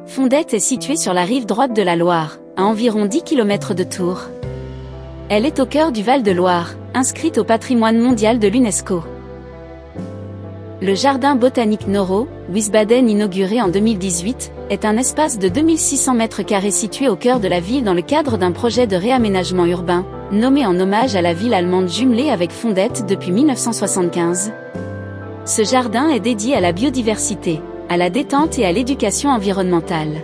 Fondette est située sur la rive droite de la Loire, à environ 10 km de Tours. Elle est au cœur du Val-de-Loire, inscrite au patrimoine mondial de l'UNESCO. Le jardin botanique Noro, Wiesbaden, inauguré en 2018, est un espace de 2600 m² situé au cœur de la ville dans le cadre d'un projet de réaménagement urbain, nommé en hommage à la ville allemande jumelée avec Fondette depuis 1975. Ce jardin est dédié à la biodiversité, à la détente et à l'éducation environnementale.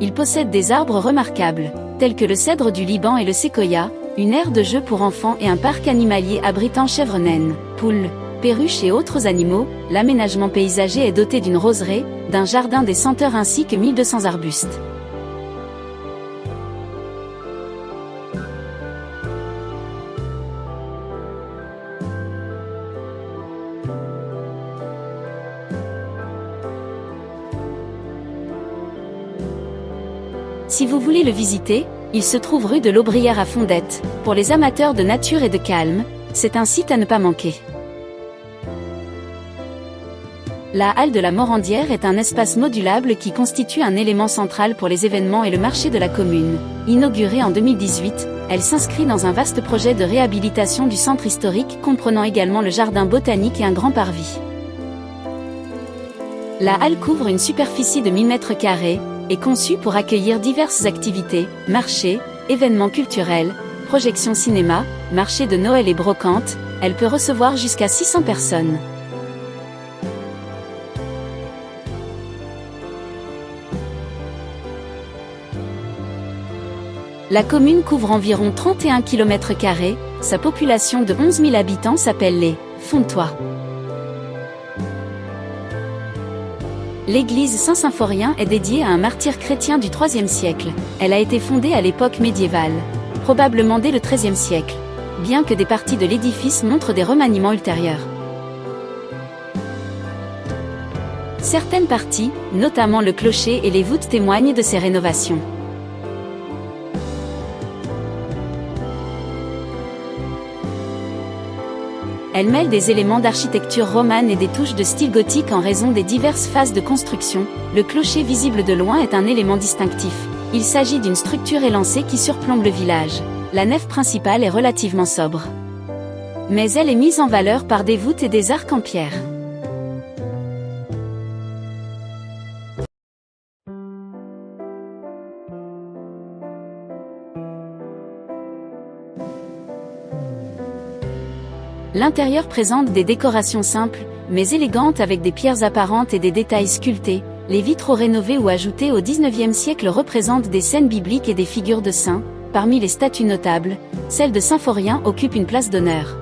Il possède des arbres remarquables, tels que le cèdre du Liban et le séquoia, une aire de jeu pour enfants et un parc animalier abritant chèvres naines, poules, perruches et autres animaux. L'aménagement paysager est doté d'une roseraie, d'un jardin des senteurs ainsi que 1200 arbustes. Si vous voulez le visiter, il se trouve rue de l'Aubrière à Fondette. Pour les amateurs de nature et de calme, c'est un site à ne pas manquer. La halle de la Morandière est un espace modulable qui constitue un élément central pour les événements et le marché de la commune. Inaugurée en 2018, elle s'inscrit dans un vaste projet de réhabilitation du centre historique comprenant également le jardin botanique et un grand parvis. La halle couvre une superficie de 1000 m² est conçue pour accueillir diverses activités, marchés, événements culturels, projections cinéma, marché de Noël et brocantes. Elle peut recevoir jusqu'à 600 personnes. La commune couvre environ 31 km², sa population de 11 000 habitants s'appelle les Fontois. L'église Saint-Symphorien est dédiée à un martyr chrétien du IIIe siècle. Elle a été fondée à l'époque médiévale, probablement dès le XIIIe siècle, bien que des parties de l'édifice montrent des remaniements ultérieurs. Certaines parties, notamment le clocher et les voûtes, témoignent de ces rénovations. Elle mêle des éléments d'architecture romane et des touches de style gothique en raison des diverses phases de construction. Le clocher visible de loin est un élément distinctif. Il s'agit d'une structure élancée qui surplombe le village. La nef principale est relativement sobre, mais elle est mise en valeur par des voûtes et des arcs en pierre. L'intérieur présente des décorations simples, mais élégantes avec des pierres apparentes et des détails sculptés. Les vitraux rénovés ou ajoutés au XIXe siècle représentent des scènes bibliques et des figures de saints. Parmi les statues notables, celle de Symphorien occupe une place d'honneur.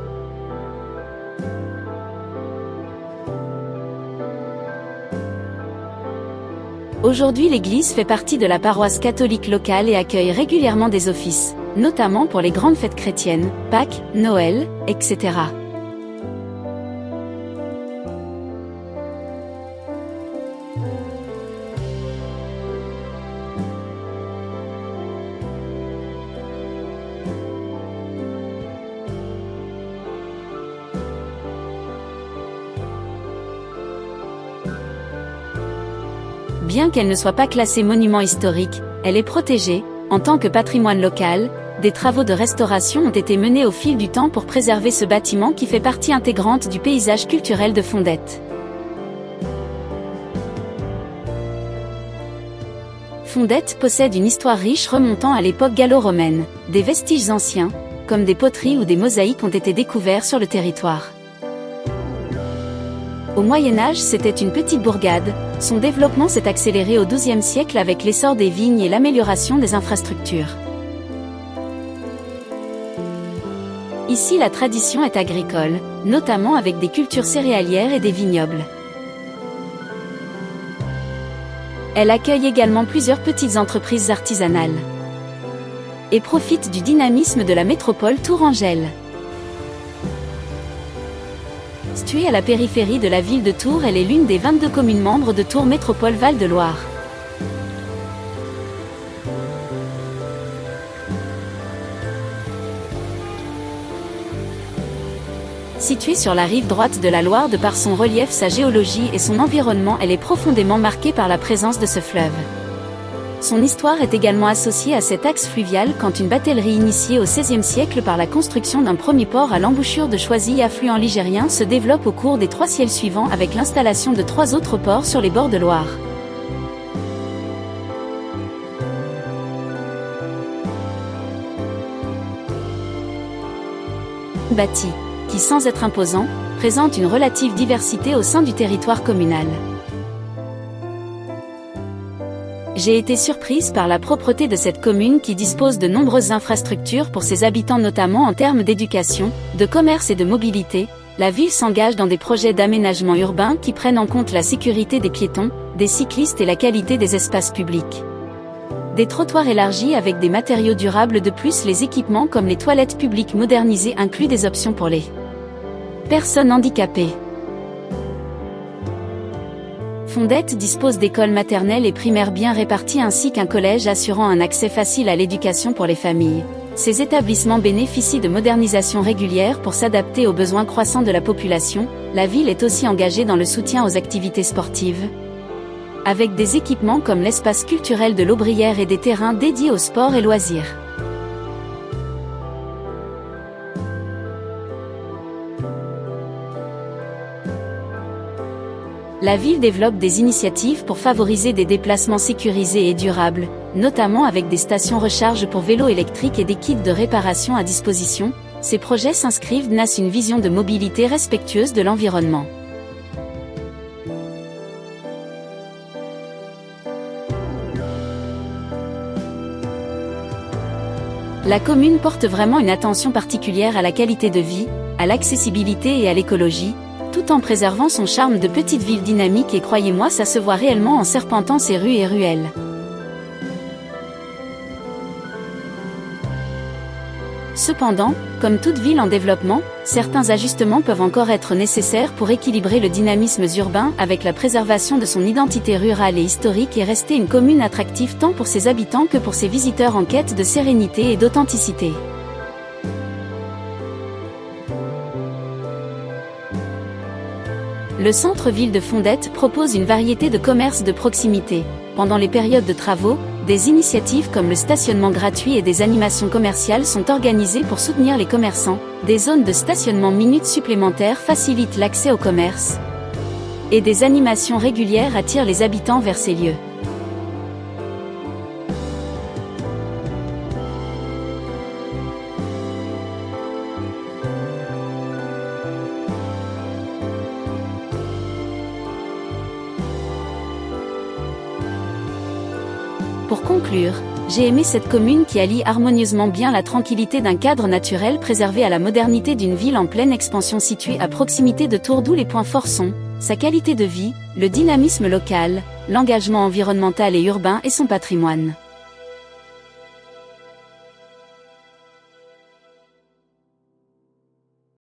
Aujourd'hui, l'église fait partie de la paroisse catholique locale et accueille régulièrement des offices, notamment pour les grandes fêtes chrétiennes, Pâques, Noël, etc. Bien qu'elle ne soit pas classée monument historique, elle est protégée, en tant que patrimoine local. Des travaux de restauration ont été menés au fil du temps pour préserver ce bâtiment qui fait partie intégrante du paysage culturel de Fondette. Fondette possède une histoire riche remontant à l'époque gallo-romaine. Des vestiges anciens, comme des poteries ou des mosaïques, ont été découverts sur le territoire. Au Moyen-Âge, c'était une petite bourgade. Son développement s'est accéléré au XIIe siècle avec l'essor des vignes et l'amélioration des infrastructures. Ici, la tradition est agricole, notamment avec des cultures céréalières et des vignobles. Elle accueille également plusieurs petites entreprises artisanales et profite du dynamisme de la métropole tourangelle. Située à la périphérie de la ville de Tours, elle est l'une des 22 communes membres de Tours Métropole Val-de-Loire. Située sur la rive droite de la Loire de par son relief, sa géologie et son environnement, elle est profondément marquée par la présence de ce fleuve. Son histoire est également associée à cet axe fluvial quand une batellerie initiée au XVIe siècle par la construction d'un premier port à l'embouchure de Choisy, affluent ligérien, se développe au cours des 3 siècles suivants avec l'installation de 3 autres ports sur les bords de Loire. Bâti, qui sans être imposant, présente une relative diversité au sein du territoire communal. J'ai été surprise par la propreté de cette commune qui dispose de nombreuses infrastructures pour ses habitants, notamment en termes d'éducation, de commerce et de mobilité. La ville s'engage dans des projets d'aménagement urbain qui prennent en compte la sécurité des piétons, des cyclistes et la qualité des espaces publics. Des trottoirs élargis avec des matériaux durables, de plus les équipements comme les toilettes publiques modernisées incluent des options pour les personnes handicapées. Fondette dispose d'écoles maternelles et primaires bien réparties ainsi qu'un collège assurant un accès facile à l'éducation pour les familles. Ces établissements bénéficient de modernisations régulières pour s'adapter aux besoins croissants de la population. La ville est aussi engagée dans le soutien aux activités sportives, avec des équipements comme l'espace culturel de l'Aubrière et des terrains dédiés au sport et loisirs. La ville développe des initiatives pour favoriser des déplacements sécurisés et durables, notamment avec des stations recharge pour vélos électriques et des kits de réparation à disposition. Ces projets s'inscrivent dans une vision de mobilité respectueuse de l'environnement. La commune porte vraiment une attention particulière à la qualité de vie, à l'accessibilité et à l'écologie, tout en préservant son charme de petite ville dynamique, et croyez-moi, ça se voit réellement en serpentant ses rues et ruelles. Cependant, comme toute ville en développement, certains ajustements peuvent encore être nécessaires pour équilibrer le dynamisme urbain avec la préservation de son identité rurale et historique et rester une commune attractive tant pour ses habitants que pour ses visiteurs en quête de sérénité et d'authenticité. Le centre-ville de Fondette propose une variété de commerces de proximité. Pendant les périodes de travaux, des initiatives comme le stationnement gratuit et des animations commerciales sont organisées pour soutenir les commerçants. Des zones de stationnement minutes supplémentaires facilitent l'accès au commerce, et des animations régulières attirent les habitants vers ces lieux. Pour conclure, j'ai aimé cette commune qui allie harmonieusement bien la tranquillité d'un cadre naturel préservé à la modernité d'une ville en pleine expansion située à proximité de Tours, d'où les points forts sont sa qualité de vie, le dynamisme local, l'engagement environnemental et urbain et son patrimoine.